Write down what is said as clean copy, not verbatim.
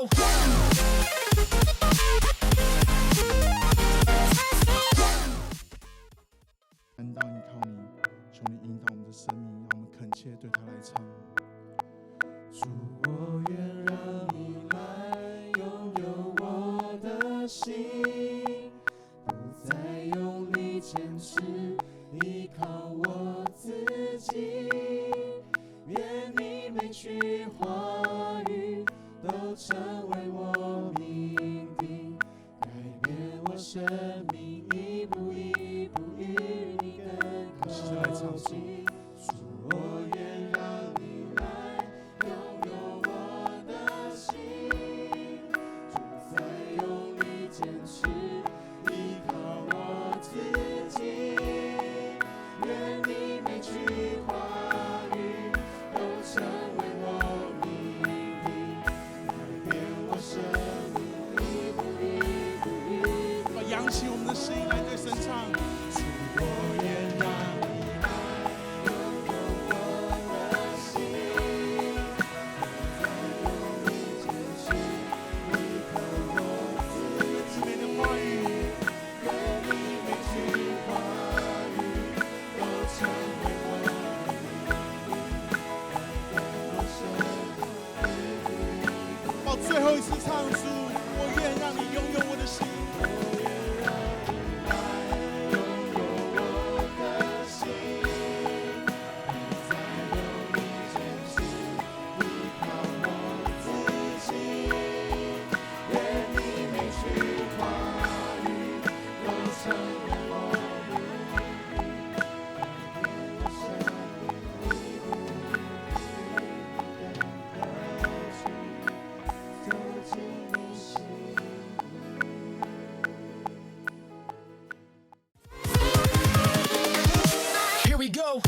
go。难道依靠你，求你引导我们的生命，让我们恳切对他来唱。主，我愿让你来拥有我的心，不再用力坚持依靠我自己。愿你每句话语都成为我命定，改变我生命，一步一步与你更靠近。主，我愿让你来拥有我的心，不再用力坚持依靠我自己。愿你每句话语都成为我命定，改变我生命，一步一步与你。扬起我们的声音来对神唱。主，我愿让你来拥有我的心，不再用力坚持依靠我自己。愿你每句话语都成为我命定，改变我生命，一步一步。到最后一次唱出，我愿让你拥有我的心。Here we go.